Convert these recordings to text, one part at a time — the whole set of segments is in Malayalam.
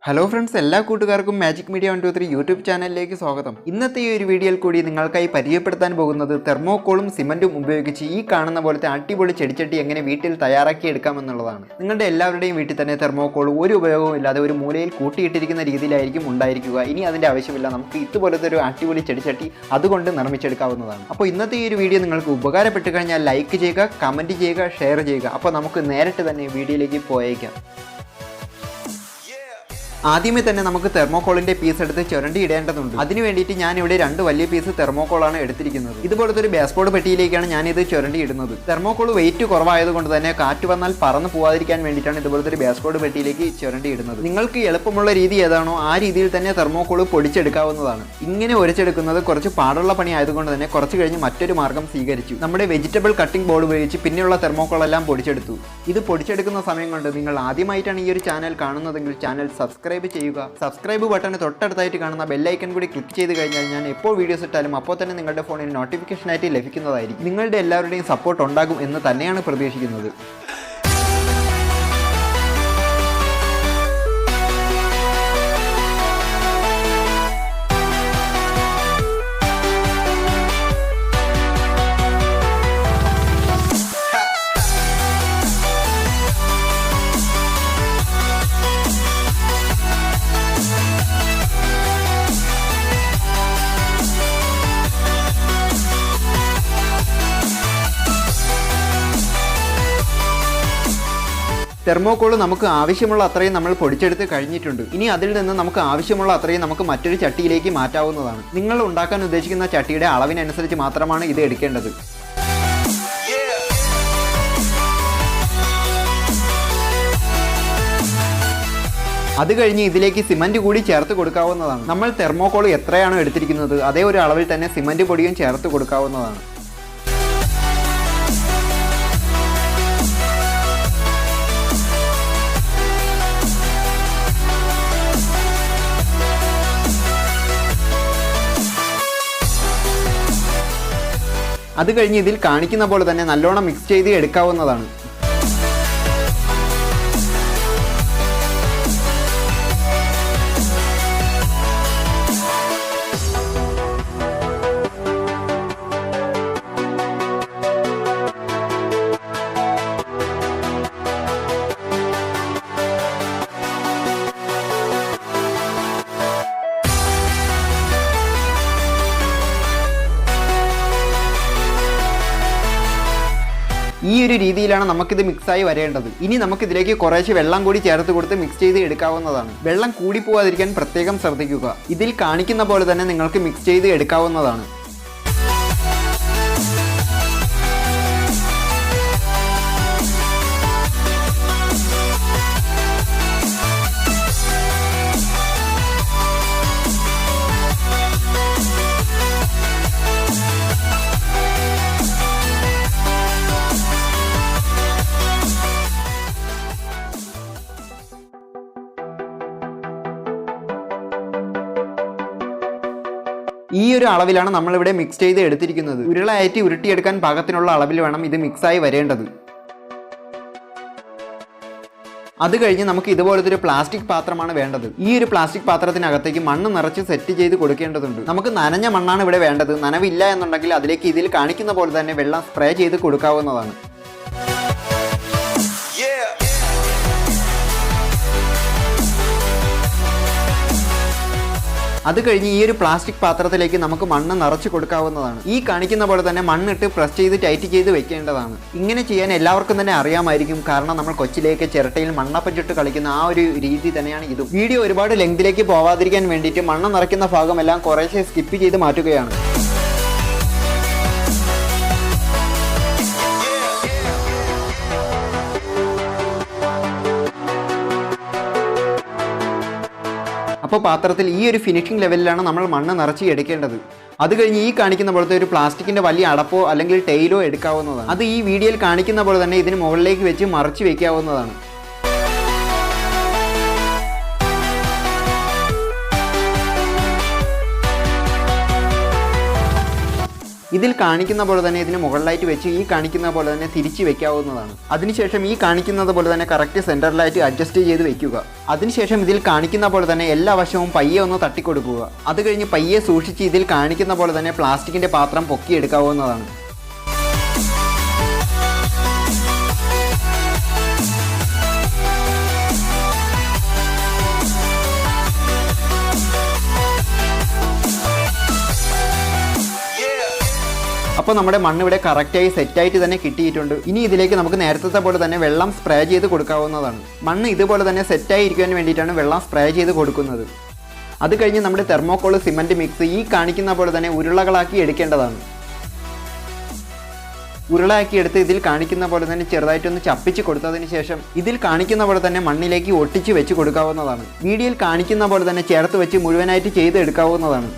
ഹലോ ഫ്രണ്ട്സ്, എല്ലാ കൂട്ടുകാർക്കും മാജിക് മീഡിയ 123 യൂട്യൂബ് ചാനലിലേക്ക് സ്വാഗതം. ഇന്നത്തെ ഈ ഒരു വീഡിയോയിൽ കൂടി നിങ്ങൾക്കായി പരിചയപ്പെടുത്താൻ പോകുന്നത് തെർമോക്കോളും സിമന്റും ഉപയോഗിച്ച് ഈ കാണുന്ന പോലത്തെ അടിപൊളി ചെടിച്ചട്ടി എങ്ങനെ വീട്ടിൽ തയ്യാറാക്കി എടുക്കാമെന്നുള്ളതാണ്. നിങ്ങളുടെ എല്ലാവരുടെയും വീട്ടിൽ തന്നെ തെർമോക്കോൾ ഒരു ഉപയോഗവും ഇല്ലാതെ ഒരു മൂലയിൽ കൂട്ടിയിട്ടിരിക്കുന്ന രീതിയിലായിരിക്കും ഉണ്ടായിരിക്കുക. ഇനി അതിൻ്റെ ആവശ്യമില്ല, നമുക്ക് ഇതുപോലത്തെ ഒരു അടിപൊളി ചെടിച്ചട്ടി അതുകൊണ്ട് നിർമ്മിച്ചെടുക്കാവുന്നതാണ്. അപ്പോൾ ഇന്നത്തെ ഈ ഒരു വീഡിയോ നിങ്ങൾക്ക് ഉപകാരപ്പെട്ട് കഴിഞ്ഞാൽ ലൈക്ക് ചെയ്യുക, കമൻറ്റ് ചെയ്യുക, ഷെയർ ചെയ്യുക. അപ്പോൾ നമുക്ക് നേരിട്ട് തന്നെ വീഡിയോയിലേക്ക് പോയേക്കാം. ആദ്യമേ തന്നെ നമുക്ക് തെർമോക്കോളിന്റെ പീസ് എടുത്ത് ചുരണ്ടി ഇടേണ്ടതുണ്ട്. അതിന് വേണ്ടിയിട്ട് ഞാൻ ഇവിടെ 2 വലിയ പീസ് തെർമോക്കോളാണ് എടുത്തിരിക്കുന്നത്. ഇതുപോലത്തെ ഒരു ബേസ്ബോർഡ് പെട്ടിയിലേക്കാണ് ഞാൻ ഇത് ചുരണ്ടി ഇടുന്നത്. തെർമോക്കോൾ വെയിറ്റ് കുറവായതുകൊണ്ട് തന്നെ കാറ്റ് വന്നാൽ പറന്ന് പോകാതിരിക്കാൻ വേണ്ടിയിട്ടാണ് ഇതുപോലത്തെ ഒരു ബേസ്ബോർഡ് പെട്ടിയിലേക്ക് ചുരണ്ടി ഇടുന്നത്. നിങ്ങൾക്ക് എളുപ്പമുള്ള രീതി ഏതാണോ ആ രീതിയിൽ തന്നെ തെർമോക്കോൾ പൊടിച്ചെടുക്കാവുന്നതാണ്. ഇങ്ങനെ ഒരച്ചെടുക്കുന്നത് കുറച്ച് പാടുള്ള പണി ആയതുകൊണ്ട് തന്നെ കുറച്ച് കഴിഞ്ഞ് മറ്റൊരു മാർഗം സ്വീകരിച്ചു. നമ്മുടെ വെജിറ്റബിൾ കട്ടിംഗ് ബോർഡ് ഉപയോഗിച്ച് പിന്നെയുള്ള തെർമോക്കോൾ എല്ലാം പൊടിച്ചെടുത്തു. ഇത് പൊടിച്ചെടുക്കുന്ന സമയം കൊണ്ട് നിങ്ങൾ ആദ്യമായിട്ടാണ് ഈ ഒരു ചാനൽ കാണുന്നതെങ്കിൽ ചാനൽ സബ്സ്ക്രൈബ് ചെയ്യുക. സബ്സ്ക്രൈബ് ബട്ടൺ തൊട്ടടുത്തായിട്ട് കാണുന്ന ബെല്ലൈക്കൺ കൂടി ക്ലിക്ക് ചെയ്ത് കഴിഞ്ഞാൽ ഞാൻ എപ്പോൾ വീഡിയോസ് ഇട്ടാലും അപ്പോൾ തന്നെ നിങ്ങളുടെ ഫോണിൽ നോട്ടിഫിക്കേഷനായിട്ട് ലഭിക്കുന്നതായിരിക്കും. നിങ്ങളുടെ എല്ലാവരുടെയും സപ്പോർട്ട് ഉണ്ടാകും എന്ന് തന്നെയാണ് പ്രതീക്ഷിക്കുന്നത്. തെർമോക്കോൾ നമുക്ക് ആവശ്യമുള്ള അത്രയും നമ്മൾ പൊടിച്ചെടുത്ത് കഴിഞ്ഞിട്ടുണ്ട്. ഇനി അതിൽ നിന്ന് നമുക്ക് ആവശ്യമുള്ള അത്രയും നമുക്ക് മറ്റൊരു ചട്ടിയിലേക്ക് മാറ്റാവുന്നതാണ്. നിങ്ങൾ ഉണ്ടാക്കാൻ ഉദ്ദേശിക്കുന്ന ചട്ടിയുടെ അളവിനനുസരിച്ച് മാത്രമാണ് ഇത് എടുക്കേണ്ടത്. അത് കഴിഞ്ഞ് ഇതിലേക്ക് സിമന്റ് കൂടി ചേർത്ത് കൊടുക്കാവുന്നതാണ്. നമ്മൾ തെർമോക്കോൾ എത്രയാണോ എടുത്തിരിക്കുന്നത് അതേ ഒരു അളവിൽ തന്നെ സിമന്റ് പൊടിയും ചേർത്ത് കൊടുക്കാവുന്നതാണ്. അത് കഴിഞ്ഞ് ഇതിൽ കാണിക്കുന്ന പോലെ തന്നെ നല്ലോണം മിക്സ് ചെയ്ത് എടുക്കാവുന്നതാണ്. ഈ ഒരു രീതിയിലാണ് നമുക്കിത് മിക്സായി വരേണ്ടത്. ഇനി നമുക്കിതിലേക്ക് കുറേശ്ശെ വെള്ളം കൂടി ചേർത്ത് കൊടുത്ത് മിക്സ് ചെയ്ത് എടുക്കാവുന്നതാണ്. വെള്ളം കൂടി പോകാതിരിക്കാൻ പ്രത്യേകം ശ്രദ്ധിക്കുക. ഇതിൽ കാണിക്കുന്ന പോലെ തന്നെ നിങ്ങൾക്ക് മിക്സ് ചെയ്ത് എടുക്കാവുന്നതാണ്. ഈ ഒരു അളവിലാണ് നമ്മളിവിടെ മിക്സ് ചെയ്ത് എടുത്തിരിക്കുന്നത്. ഉരുളയായിട്ട് ഉരുട്ടിയെടുക്കാൻ പാകത്തിനുള്ള അളവിൽ വേണം ഇത് മിക്സായി വരേണ്ടത്. അത് കഴിഞ്ഞ് നമുക്ക് ഇതുപോലത്തെ ഒരു പ്ലാസ്റ്റിക് പാത്രമാണ് വേണ്ടത്. ഈ ഒരു പ്ലാസ്റ്റിക് പാത്രത്തിനകത്തേക്ക് മണ്ണ് നിറച്ച് സെറ്റ് ചെയ്ത് കൊടുക്കേണ്ടതുണ്ട്. നമുക്ക് നനഞ്ഞ മണ്ണാണ് ഇവിടെ വേണ്ടത്. നനവില്ല എന്നുണ്ടെങ്കിൽ അതിലേക്ക് ഇതിൽ കാണിക്കുന്ന പോലെ തന്നെ വെള്ളം സ്പ്രേ ചെയ്ത് കൊടുക്കാവുന്നതാണ്. അത് കഴിഞ്ഞ് ഈ ഒരു പ്ലാസ്റ്റിക് പാത്രത്തിലേക്ക് നമുക്ക് മണ്ണ് നിറച്ച് കൊടുക്കാവുന്നതാണ്. ഈ കാണിക്കുന്ന പോലെ തന്നെ മണ്ണിട്ട് പ്രസ് ചെയ്ത് ടൈറ്റ് ചെയ്ത് വെക്കേണ്ടതാണ്. ഇങ്ങനെ ചെയ്യാൻ എല്ലാവർക്കും തന്നെ അറിയാമായിരിക്കും, കാരണം നമ്മൾ കൊച്ചിലേക്ക് ചിരട്ടയിൽ മണ്ണപ്പം ചുട്ട് കളിക്കുന്ന ആ ഒരു രീതി തന്നെയാണ് ഇതും. വീഡിയോ ഒരുപാട് ലെങ്തിലേക്ക് പോവാതിരിക്കാൻ വേണ്ടിയിട്ട് മണ്ണ് നിറയ്ക്കുന്ന ഭാഗമെല്ലാം കുറേശ്ശെ സ്കിപ്പ് ചെയ്ത് മാറ്റുകയാണ്. അപ്പോൾ പാത്രത്തിൽ ഈ ഒരു ഫിനിഷിംഗ് ലെവലിലാണ് നമ്മൾ മണ്ണ് നിറച്ച് എടുക്കേണ്ടത്. അത് കഴിഞ്ഞ് ഈ കാണിക്കുന്ന പോലത്തെ ഒരു പ്ലാസ്റ്റിക്കിൻ്റെ വലിയ അടപ്പോ അല്ലെങ്കിൽ ടെയിലോ എടുക്കാവുന്നതാണ്. അത് ഈ വീഡിയോയിൽ കാണിക്കുന്ന പോലെ തന്നെ ഇതിന് മുകളിലേക്ക് വെച്ച് മറച്ച് വയ്ക്കാവുന്നതാണ്. ഇതിൽ കാണിക്കുന്ന പോലെ തന്നെ ഇതിന് മുകളിലായിട്ട് വെച്ച് ഈ കാണിക്കുന്ന പോലെ തന്നെ തിരിച്ച് വെക്കാവുന്നതാണ്. അതിനുശേഷം ഈ കാണിക്കുന്നത് പോലെ തന്നെ കറക്റ്റ് സെൻറ്ററിലായിട്ട് അഡ്ജസ്റ്റ് ചെയ്ത് വെക്കുക. അതിനുശേഷം ഇതിൽ കാണിക്കുന്ന പോലെ തന്നെ എല്ലാ വശവും പയ്യെ ഒന്ന് തട്ടിക്കൊടുക്കുക. അത് കഴിഞ്ഞ് പയ്യെ സൂക്ഷിച്ച് ഇതിൽ കാണിക്കുന്ന പോലെ തന്നെ പ്ലാസ്റ്റിക്കിൻ്റെ പാത്രം പൊക്കിയെടുക്കാവുന്നതാണ്. അപ്പോൾ നമ്മുടെ മണ്ണ് ഇവിടെ കറക്റ്റായി സെറ്റായിട്ട് തന്നെ കിട്ടിയിട്ടുണ്ട്. ഇനി ഇതിലേക്ക് നമുക്ക് നേരത്തെ പോലെ തന്നെ വെള്ളം സ്പ്രേ ചെയ്ത് കൊടുക്കാവുന്നതാണ്. മണ്ണ് ഇതുപോലെ തന്നെ സെറ്റായി ഇരിക്കാൻ വേണ്ടിയിട്ടാണ് വെള്ളം സ്പ്രേ ചെയ്ത് കൊടുക്കുന്നത്. അത് കഴിഞ്ഞ് നമ്മുടെ തെർമോക്കോൾ സിമൻറ്റ് മിക്സ് ഈ കാണിക്കുന്ന പോലെ തന്നെ ഉരുളകളാക്കി എടുക്കേണ്ടതാണ്. ഉരുളയാക്കി എടുത്ത് ഇതിൽ കാണിക്കുന്ന പോലെ തന്നെ ചെറുതായിട്ടൊന്ന് ചപ്പിച്ച് കൊടുത്തതിന് ശേഷം ഇതിൽ കാണിക്കുന്ന പോലെ തന്നെ മണ്ണിലേക്ക് ഒട്ടിച്ച് വെച്ച് കൊടുക്കാവുന്നതാണ്. വീഡിയോയിൽ കാണിക്കുന്ന പോലെ തന്നെ ചേർത്ത് വെച്ച് മുഴുവനായിട്ട് ചെയ്തെടുക്കാവുന്നതാണ്.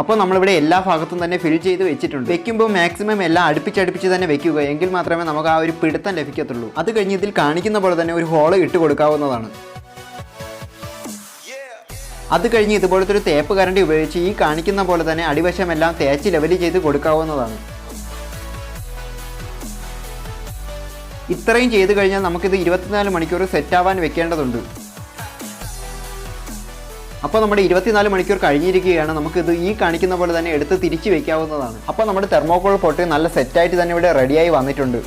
അപ്പോൾ നമ്മളിവിടെ എല്ലാ ഭാഗത്തും തന്നെ ഫിൽ ചെയ്ത് വെച്ചിട്ടുണ്ട്. വെക്കുമ്പോൾ മാക്സിമം എല്ലാം അടുപ്പിച്ചടുപ്പിച്ച് തന്നെ വെക്കുക. എങ്കിൽ മാത്രമേ നമുക്ക് ആ ഒരു പിടുത്തം ലഭിക്കത്തുള്ളൂ. അത് കഴിഞ്ഞ് ഇതിൽ കാണിക്കുന്ന പോലെ തന്നെ ഒരു ഹോള് ഇട്ട് കൊടുക്കാവുന്നതാണ്. അത് കഴിഞ്ഞ് ഇതുപോലത്തെ ഒരു തേപ്പ് കരണ്ടി ഉപയോഗിച്ച് ഈ കാണിക്കുന്ന പോലെ തന്നെ അടിവശമെല്ലാം തേച്ച് ലെവൽ ചെയ്ത് കൊടുക്കാവുന്നതാണ്. ഇത്രയും ചെയ്ത് കഴിഞ്ഞാൽ നമുക്കിത് 24 മണിക്കൂർ സെറ്റാവാൻ വെക്കേണ്ടതുണ്ട്. അപ്പോൾ നമ്മുടെ 24 മണിക്കൂർ കഴിഞ്ഞിരിക്കുകയാണ്. നമുക്കിത് ഈ കാണിക്കുന്ന പോലെ തന്നെ എടുത്ത് തിരിച്ച് വെക്കാവുന്നതാണ്. അപ്പോൾ നമ്മുടെ തെർമോക്കോൾ പോട്ട് നല്ല സെറ്റായിട്ട് തന്നെ ഇവിടെ റെഡിയായി വന്നിട്ടുണ്ട്.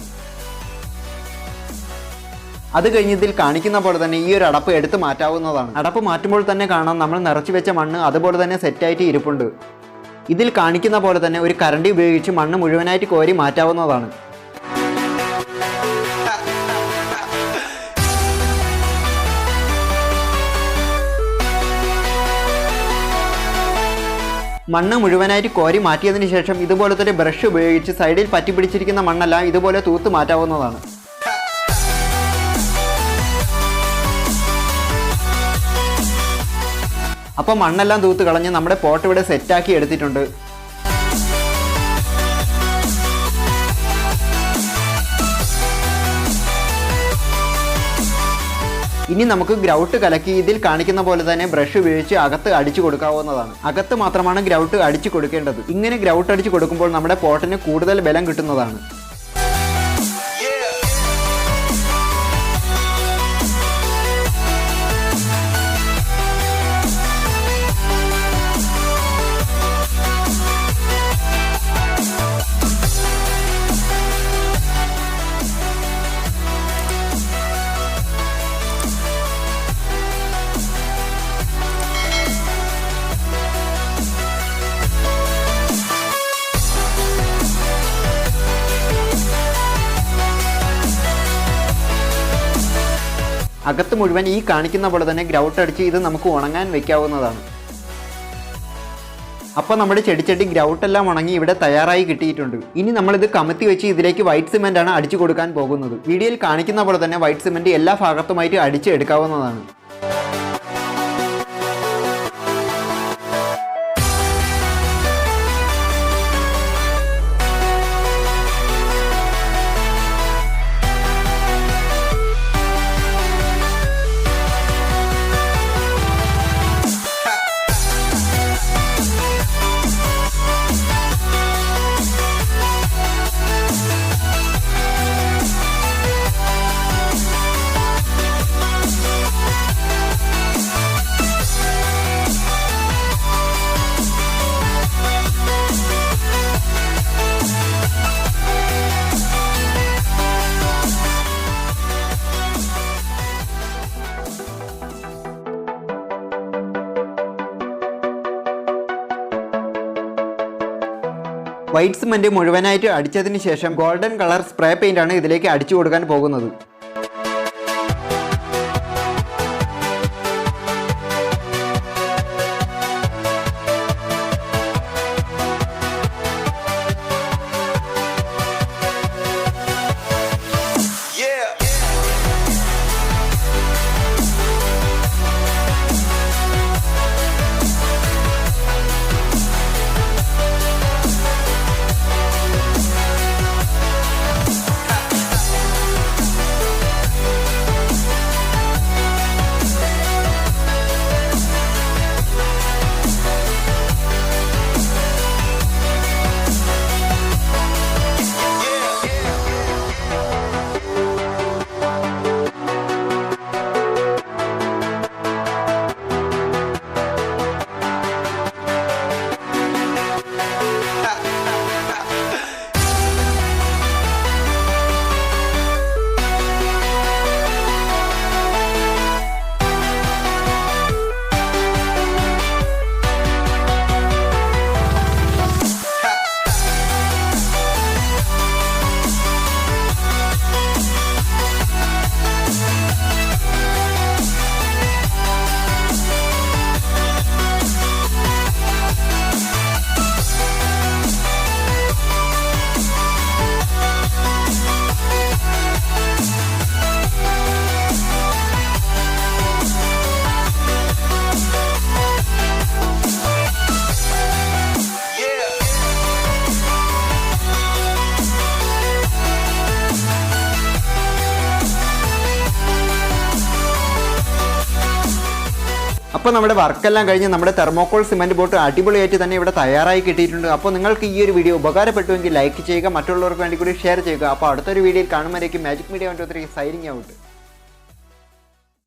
അത് കഴിഞ്ഞ് ഇതിൽ കാണിക്കുന്ന പോലെ തന്നെ ഈ ഒരു അടപ്പ് എടുത്ത് മാറ്റാവുന്നതാണ്. അടപ്പ് മാറ്റുമ്പോൾ തന്നെ കാണാം നമ്മൾ നിറച്ച് വെച്ച മണ്ണ് അതുപോലെ തന്നെ സെറ്റായിട്ട് ഇരിപ്പുണ്ട്. ഇതിൽ കാണിക്കുന്ന പോലെ തന്നെ ഒരു കരണ്ടി ഉപയോഗിച്ച് മണ്ണ് മുഴുവനായിട്ട് കോരി മാറ്റാവുന്നതാണ്. മണ്ണ് മുഴുവനായിട്ട് കോരി മാറ്റിയതിന് ശേഷം ഇതുപോലത്തെ ഒരു ബ്രഷ് ഉപയോഗിച്ച് സൈഡിൽ പറ്റിപ്പിടിച്ചിരിക്കുന്ന മണ്ണെല്ലാം ഇതുപോലെ തൂത്ത് മാറ്റാവുന്നതാണ്. അപ്പോൾ മണ്ണെല്ലാം തൂത്ത് കളഞ്ഞ് നമ്മുടെ പോട്ട് ഇവിടെ സെറ്റാക്കി എടുത്തിട്ടുണ്ട്. ഇനി നമുക്ക് ഗ്രൗട്ട് കലക്കി ഇതിൽ കാണിക്കുന്ന പോലെ തന്നെ ബ്രഷ് ഉപയോഗിച്ച് അകത്ത് അടിച്ചു കൊടുക്കാവുന്നതാണ്. അകത്ത് മാത്രമാണ് ഗ്രൗട്ട് അടിച്ചു കൊടുക്കേണ്ടത്. ഇങ്ങനെ ഗ്രൗട്ട് അടിച്ചു കൊടുക്കുമ്പോൾ നമ്മുടെ പോട്ടിന് കൂടുതൽ ബലം കിട്ടുന്നതാണ്. അകത്ത് മുഴുവൻ ഈ കാണിക്കുന്ന പോലെ തന്നെ ഗ്രൗട്ട് അടിച്ച് ഇത് നമുക്ക് ഉണങ്ങാൻ വെക്കാവുന്നതാണ്. അപ്പോൾ നമ്മുടെ ചെടിച്ചട്ടി ഗ്രൗട്ടെല്ലാം ഉണങ്ങി ഇവിടെ തയ്യാറായി കിട്ടിയിട്ടുണ്ട്. ഇനി നമ്മളിത് കമത്തി വെച്ച് ഇതിലേക്ക് വൈറ്റ് സിമെന്റ് ആണ് അടിച്ചു കൊടുക്കാൻ പോകുന്നത്. വീഡിയോയിൽ കാണിക്കുന്ന പോലെ തന്നെ വൈറ്റ് സിമെന്റ് എല്ലാ ഭാഗത്തുമായിട്ട് അടിച്ച് എടുക്കാവുന്നതാണ്. വൈറ്റ് സിമന്റ് മുഴുവനായിട്ട് അടിച്ചതിന് ശേഷം ഗോൾഡൻ കളർ സ്പ്രേ പെയിന്റ് ആണ് ഇതിലേക്ക് അടിച്ചു കൊടുക്കാൻ പോകുന്നത്. അപ്പോൾ നമ്മുടെ വർക്കെല്ലാം കഴിഞ്ഞ് നമ്മുടെ തെർമോക്കോൾ സിമൻറ്റ് ബോട്ട് അടിപൊളിയായിട്ട് തന്നെ ഇവിടെ തയ്യാറായി കിട്ടിയിട്ടുണ്ട്. അപ്പോൾ നിങ്ങൾക്ക് ഈ ഒരു വീഡിയോ ഉപകാരപ്പെട്ടുവെങ്കിൽ ലൈക്ക് ചെയ്യുക, മറ്റുള്ളവർക്ക് വേണ്ടി കൂടി ഷെയർ ചെയ്യുക. അപ്പോൾ അടുത്തൊരു വീഡിയോയിൽ കാണുമ്പോഴേക്കും മാജിക് മീഡിയ 123 സൈനിങ് ഔട്ട്.